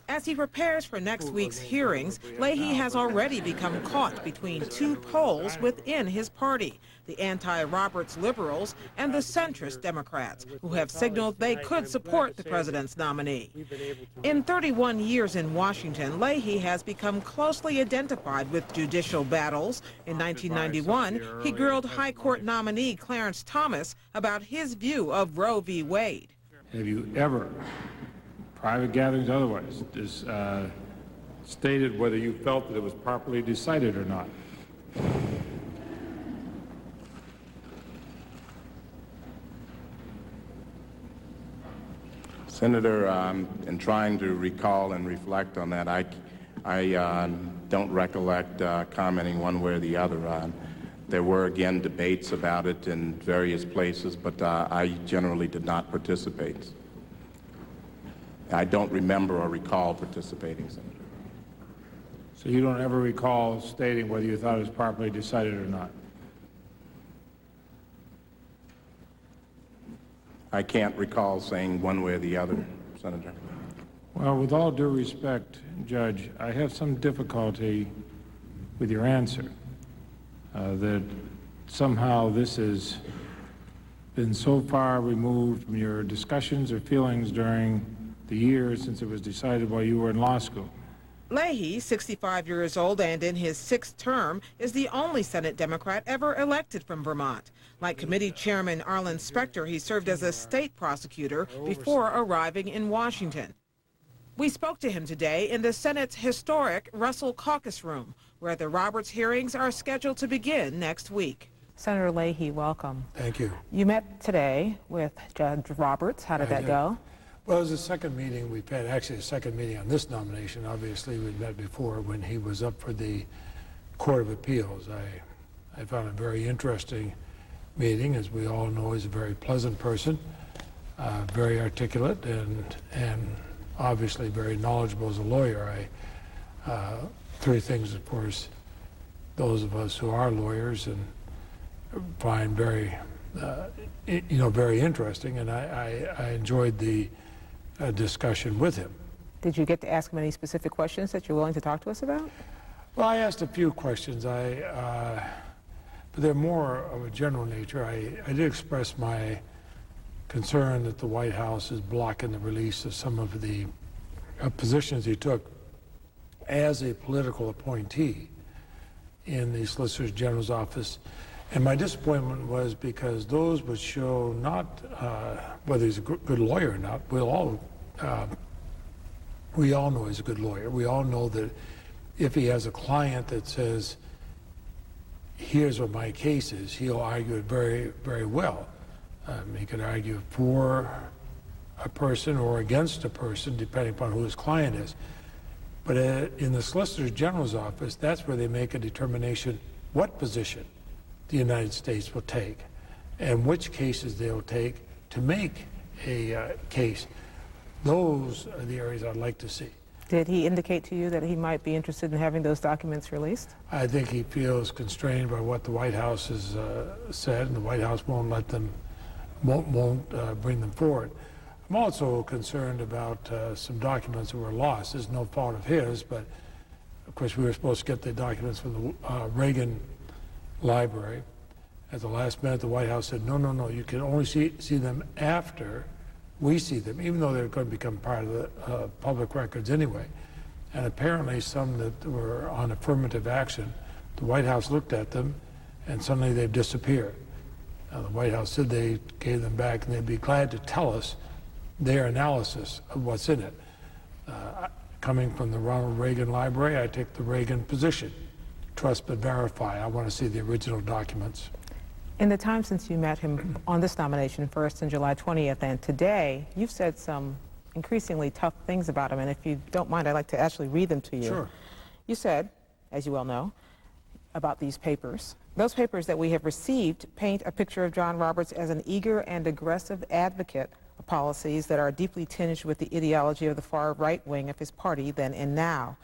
As he prepares for next week's hearings, Leahy has already become caught between two poles within his party, the anti-Roberts liberals and the centrist Democrats, who have signaled they could support the president's nominee. In 31 years in Washington, Leahy has become closely identified with judicial battles. In 1991, he grilled High Court nominee Clarence Thomas about his view of Roe v. Wade. Have you ever, private gatherings otherwise, stated whether you felt that it was properly decided or not? Senator, in trying to recall and reflect on that, I don't recollect commenting one way or the other. There were, again, debates about it in various places, but I generally did not participate. I don't remember or recall participating, Senator. So you don't ever recall stating whether you thought it was properly decided or not? I can't recall saying one way or the other, Senator. Well, with all due respect, Judge, I have some difficulty with your answer, that somehow this has been so far removed from your discussions or feelings during the years since it was decided while you were in law school. Leahy, 65 years old and in his sixth term, is the only Senate Democrat ever elected from Vermont. Like Committee Chairman Arlen Specter, he served as a state prosecutor before arriving in Washington. We spoke to him today in the Senate's historic Russell Caucus Room, where the Roberts hearings are scheduled to begin next week. Senator Leahy, welcome. Thank you. You met today with Judge Roberts. How did that go? Well, it was the second meeting we've had, actually the second meeting on this nomination. Obviously, we'd met before when he was up for the Court of Appeals. I found it a very interesting meeting. As we all know, he's a very pleasant person, very articulate, and obviously very knowledgeable as a lawyer. Three things, of course, those of us who are lawyers and find very, very interesting, and I enjoyed the discussion with him. Did you get to ask him any specific questions that you're willing to talk to us about? Well, I asked a few questions, but they're more of a general nature. I did express my concern that the White House is blocking the release of some of the positions he took as a political appointee in the Solicitor General's office. And my disappointment was because those would show not whether he's a good lawyer or not. We all know he's a good lawyer. We all know that if he has a client that says, here's what my case is, he'll argue it very, very well. He could argue for a person or against a person, depending upon who his client is. But in the Solicitor General's office, that's where they make a determination what position the United States will take and which cases they'll take to make a case. Those are the areas I'd like to see. Did he indicate to you that he might be interested in having those documents released? I think he feels constrained by what the White House has said, and the White House won't let them, won't bring them forward. I'm also concerned about some documents that were lost. It's no fault of his, but of course we were supposed to get the documents from the Reagan Library. At the last minute, the White House said, no, you can only see them after we see them, even though they're going to become part of the public records anyway. and apparently some that were on affirmative action, the White House looked at them, and suddenly they've disappeared. Now, the White House said they gave them back, and they'd be glad to tell us their analysis of what's in it. Coming from the Ronald Reagan Library, I take the Reagan position. Trust but verify. I want to see the original documents. In the time since you met him on this nomination, first on July 20th and today, you've said some increasingly tough things about him, and if you don't mind, I'd like to actually read them to you. Sure. You said, as you well know, about these papers. Those papers that we have received paint a picture of John Roberts as an eager and aggressive advocate of policies that are deeply tinged with the ideology of the far right wing of his party then and now.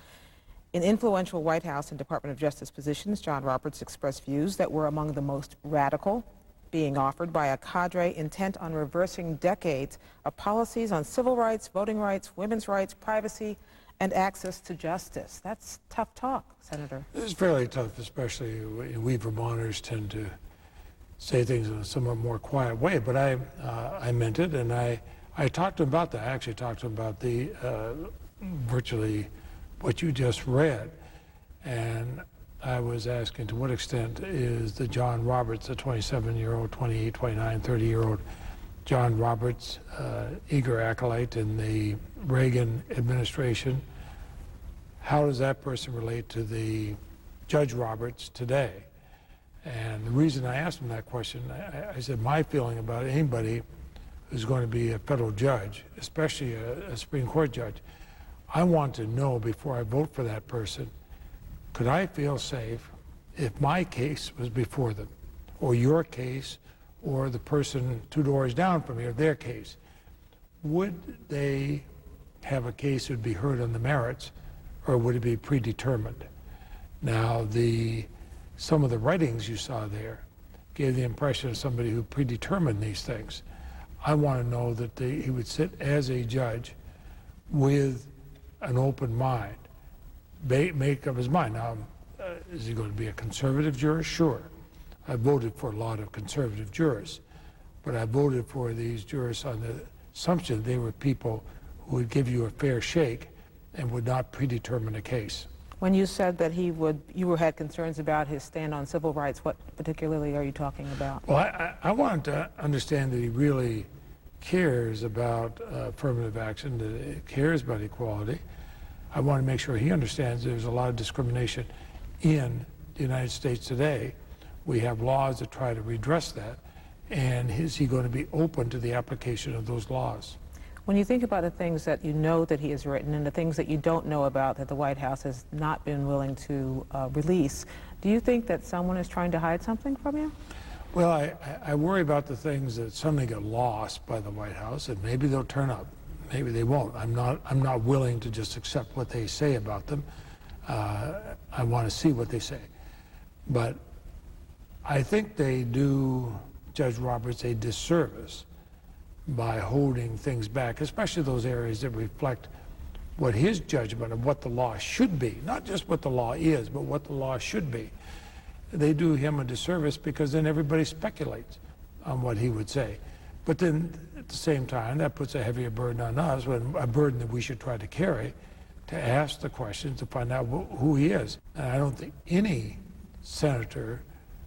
In influential White House and Department of Justice positions, John Roberts expressed views that were among the most radical being offered by a cadre intent on reversing decades of policies on civil rights, voting rights, women's rights, privacy, and access to justice. That's tough talk, Senator. It's fairly tough, especially we Vermonters tend to say things in a somewhat more quiet way, but I meant it, and I talked to him about that. I actually talked to him about the virtually what you just read, and I was asking to what extent is the John Roberts, the 27-year-old, 28, 29, 30-year-old John Roberts, eager acolyte in the Reagan administration, how does that person relate to the Judge Roberts today? And the reason I asked him that question, I said my feeling about anybody who's going to be a federal judge, especially a Supreme Court judge, I want to know before I vote for that person, could I feel safe if my case was before them, or your case, or the person 2 doors down from here, their case? Would they have a case that would be heard on the merits, or would it be predetermined? Now, some of the writings you saw there gave the impression of somebody who predetermined these things. I want to know that he would sit as a judge with an open mind, make up his mind. Now, is he going to be a conservative jurist? Sure. I voted for a lot of conservative jurists, but I voted for these jurists on the assumption they were people who would give you a fair shake and would not predetermine a case. When you said that you had concerns about his stand on civil rights, what particularly are you talking about? Well, I wanted to understand that he really cares about affirmative action, that he cares about equality. I want to make sure he understands there's a lot of discrimination in the United States today. We have laws that try to redress that, and is he going to be open to the application of those laws? When you think about the things that you know that he has written and the things that you don't know about that the White House has not been willing to release, do you think that someone is trying to hide something from you? Well, I worry about the things that suddenly get lost by the White House, and maybe they'll turn up, maybe they won't. I'm not willing to just accept what they say about them. I want to see what they say. But I think they do Judge Roberts a disservice by holding things back, especially those areas that reflect what his judgment of what the law should be, not just what the law is, but what the law should be. They do him a disservice because then everybody speculates on what he would say. But then at the same time, that puts a heavier burden on us, a burden that we should try to carry, to ask the questions to find out who he is. And I don't think any senator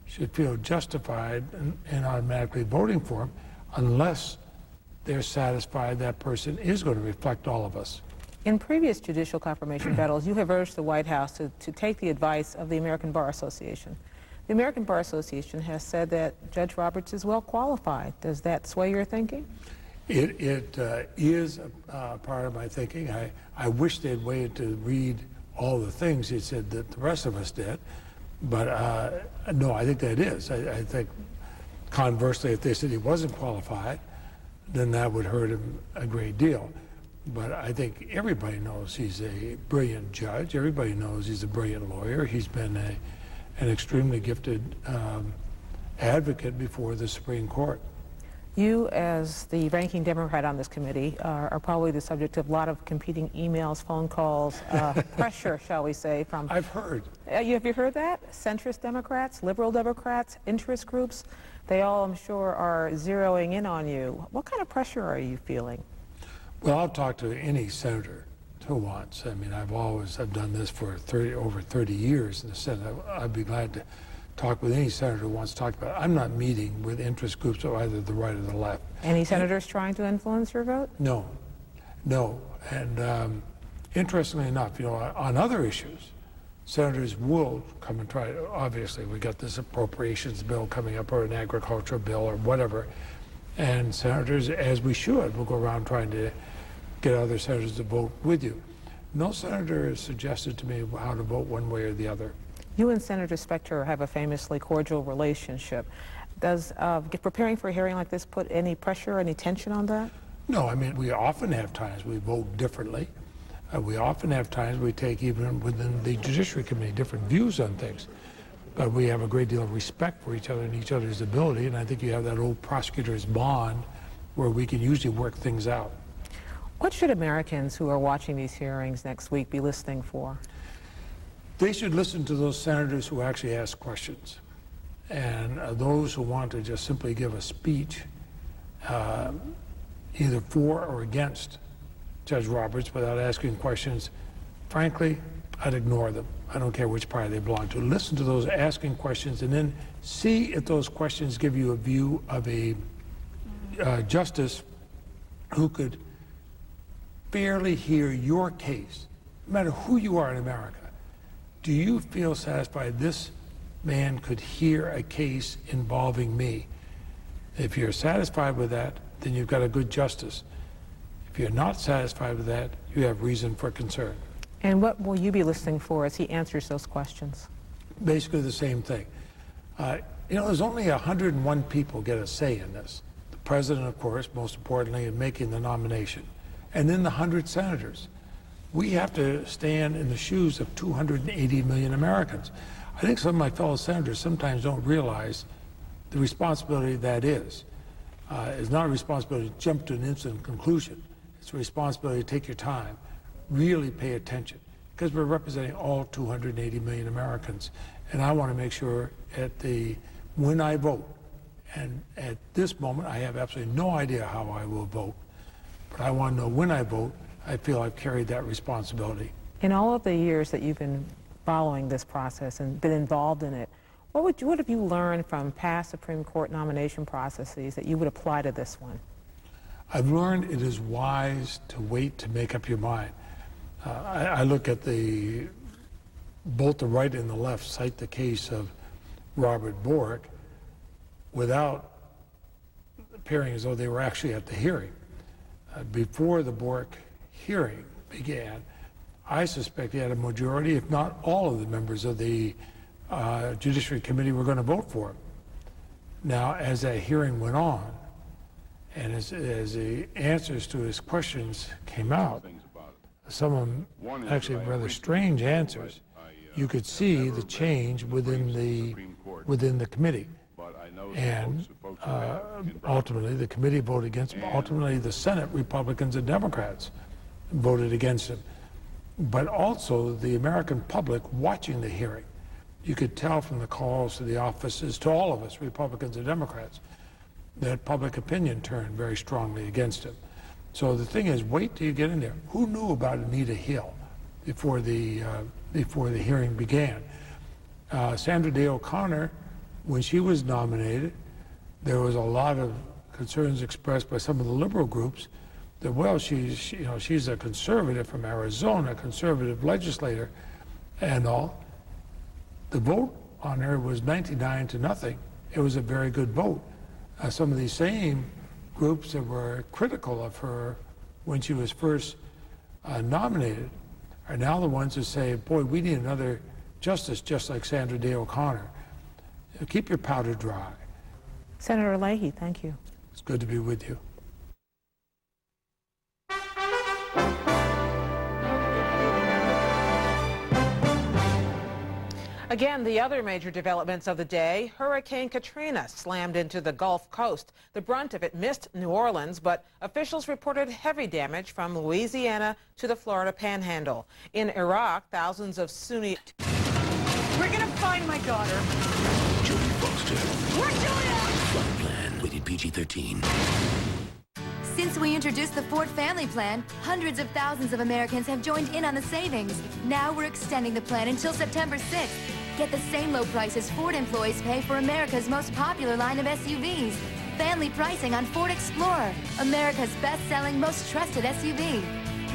should feel justified in automatically voting for him unless they're satisfied that person is going to reflect all of us. In previous judicial confirmation battles, you have urged the White House to take the advice of the American Bar Association. The American Bar Association has said that Judge Roberts is well qualified. Does that sway your thinking? It is part of my thinking. I wish they'd waited to read all the things he said that the rest of us did. But no, I think that is. I think conversely, if they said he wasn't qualified, then that would hurt him a great deal. But I think everybody knows he's a brilliant judge. Everybody knows he's a brilliant lawyer. He's been an extremely gifted advocate before the Supreme Court. You, as the ranking Democrat on this committee, are probably the subject of a lot of competing emails, phone calls, pressure, shall we say, from... I've heard. Have you heard that? Centrist Democrats, liberal Democrats, interest groups, they all, I'm sure, are zeroing in on you. What kind of pressure are you feeling? Well, I'll talk to any senator to who wants? I mean, I've done this for over 30 years in the Senate. I'd be glad to talk with any senator who wants to talk about it. I'm not meeting with interest groups of either the right or the left. Any senators trying to influence your vote? No, no. And interestingly enough, on other issues, senators will come and try. Obviously, we got this appropriations bill coming up, or an agricultural bill, or whatever. And senators, as we should, will go around trying to get other senators to vote with you. No senator has suggested to me how to vote one way or the other. You and Senator Specter have a famously cordial relationship. Does preparing for a hearing like this put any pressure or any tension on that? No, I mean, we often have times we vote differently. We often have times we take, even within the Judiciary Committee, different views on things. But we have a great deal of respect for each other and each other's ability, and I think you have that old prosecutor's bond where we can usually work things out. What should Americans who are watching these hearings next week be listening for? They should listen to those senators who actually ask questions. And those who want to just simply give a speech either for or against Judge Roberts without asking questions, frankly, I'd ignore them. I don't care which party they belong to. Listen to those asking questions and then see if those questions give you a view of a justice who could fairly hear your case, no matter who you are in America. Do you feel satisfied this man could hear a case involving me? If you're satisfied with that, then you've got a good justice. If you're not satisfied with that, you have reason for concern. And what will you be listening for as he answers those questions? Basically the same thing. There's only 101 people get a say in this. The president, of course, most importantly, in making the nomination. And then the 100 senators. We have to stand in the shoes of 280 million Americans. I think some of my fellow senators sometimes don't realize the responsibility that is. It's not a responsibility to jump to an instant conclusion. It's a responsibility to take your time, really pay attention, because we're representing all 280 million Americans. And I want to make sure when I vote, and at this moment I have absolutely no idea how I will vote, but I want to know when I vote, I feel I've carried that responsibility. In all of the years that you've been following this process and been involved in it, what have you learned from past Supreme Court nomination processes that you would apply to this one? I've learned it is wise to wait to make up your mind. I look at both the right and the left cite the case of Robert Bork without appearing as though they were actually at the hearing. Before the Bork hearing began, I suspect he had a majority, if not all of the members of the Judiciary Committee were going to vote for him. Now, as that hearing went on, and as the answers to his questions came out, some of them actually rather strange answers, you could see the change within the committee. And ultimately, the committee voted against him. Ultimately, the Senate, Republicans and Democrats, voted against him. But also, the American public watching the hearing, you could tell from the calls to the offices, to all of us, Republicans and Democrats, that public opinion turned very strongly against him. So the thing is, wait till you get in there. Who knew about Anita Hill before the hearing began? Sandra Day O'Connor, when she was nominated, there was a lot of concerns expressed by some of the liberal groups that, well, she's a conservative from Arizona, a conservative legislator, and all. The vote on her was 99-0. It was a very good vote. Some of these same groups that were critical of her when she was first nominated are now the ones who say, boy, we need another justice just like Sandra Day O'Connor. Keep your powder dry. Senator Leahy, thank you. It's good to be with you. Again, the other major developments of the day, Hurricane Katrina slammed into the Gulf Coast. The brunt of it missed New Orleans, but officials reported heavy damage from Louisiana to the Florida Panhandle. In Iraq, thousands of Sunni... We're gonna find my daughter. Jodie Foster. We're doing it! Flight Plan, rated PG-13. Since we introduced the Ford Family Plan, hundreds of thousands of Americans have joined in on the savings. Now we're extending the plan until September 6th. Get the same low prices Ford employees pay for America's most popular line of SUVs. Family pricing on Ford Explorer, America's best-selling, most trusted SUV.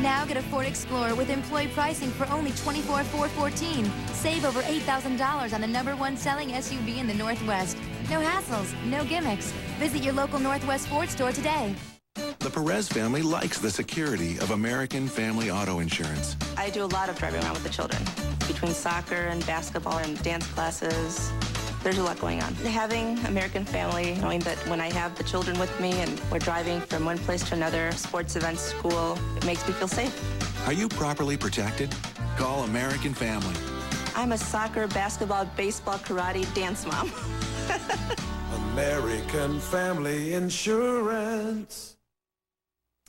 Now get a Ford Explorer with employee pricing for only $24,414. Save over $8,000 on the #1 selling SUV in the Northwest. No hassles, no gimmicks. Visit your local Northwest Ford store today. The Perez family likes the security of American Family Auto Insurance. I do a lot of driving around with the children. Between soccer and basketball and dance classes, there's a lot going on. Having American Family, knowing that when I have the children with me and we're driving from one place to another, sports events, school, it makes me feel safe. Are you properly protected? Call American Family. I'm a soccer, basketball, baseball, karate, dance mom. American Family Insurance.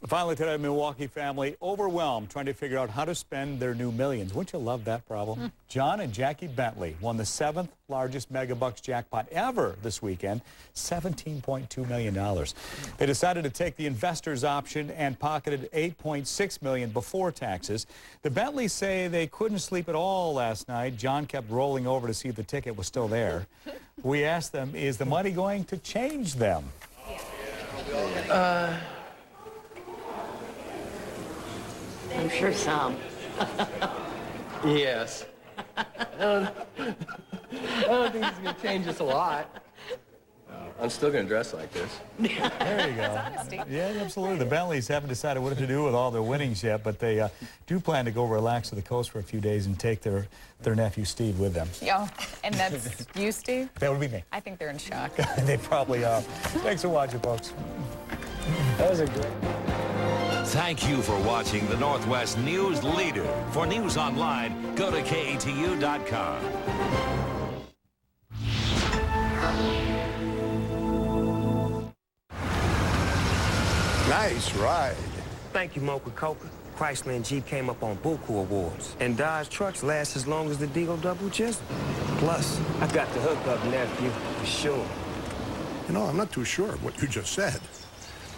Finally today, a Milwaukee family overwhelmed trying to figure out how to spend their new millions. Wouldn't you love that problem? John and Jackie Bentley won the 7th largest megabucks jackpot ever this weekend, $17.2 million. They decided to take the investor's option and pocketed $8.6 million before taxes. The Bentleys say they couldn't sleep at all last night. John kept rolling over to see if the ticket was still there. We asked them, is the money going to change them? I'm sure some. Yes. I don't think it's going to change us a lot. I'm still going to dress like this. There you go. Yeah, absolutely. The Bentleys haven't decided what to do with all their winnings yet, but they do plan to go relax to the coast for a few days and take their nephew Steve with them. Yeah, and that's you, Steve? That would be me. I think they're in shock. They probably are. Thanks for watching, folks. That was a great... Thank you for watching the Northwest News Leader. For news online, go to KATU.com. Nice ride. Thank you, Mocha Coca. Chrysler and Jeep came up on Buku Awards. And Dodge trucks last as long as the Deagle Double Chisel. Plus, I got the hookup, nephew, for sure. You know, I'm not too sure of what you just said.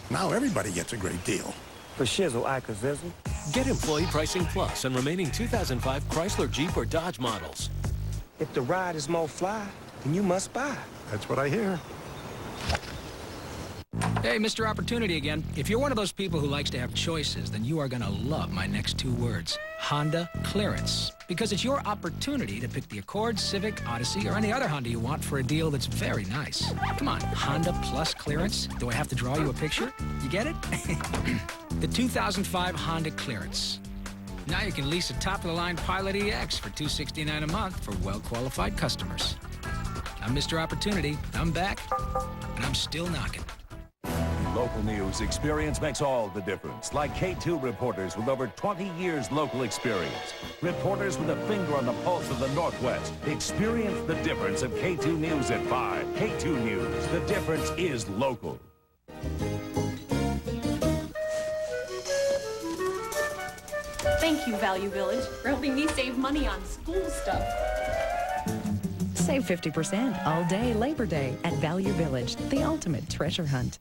Now everybody gets a great deal. For shizzle, Ika Zizzle. Get Employee Pricing Plus on remaining 2005 Chrysler, Jeep, or Dodge models. If the ride is more fly, then you must buy. That's what I hear. Hey, Mr. Opportunity again. If you're one of those people who likes to have choices, then you are going to love my next 2 words. Honda Clearance. Because it's your opportunity to pick the Accord, Civic, Odyssey, or any other Honda you want for a deal that's very nice. Come on, Honda Plus Clearance? Do I have to draw you a picture? You get it? The 2005 Honda Clearance. Now you can lease a top-of-the-line Pilot EX for $269 a month for well-qualified customers. I'm Mr. Opportunity. I'm back, and I'm still knocking. Local news experience makes all the difference. Like K2 reporters with over 20 years local experience. Reporters with a finger on the pulse of the Northwest. Experience the difference of K2 News at 5. K2 News. The difference is local. Thank you, Value Village, for helping me save money on school stuff. Save 50% all day Labor Day at Value Village, the ultimate treasure hunt.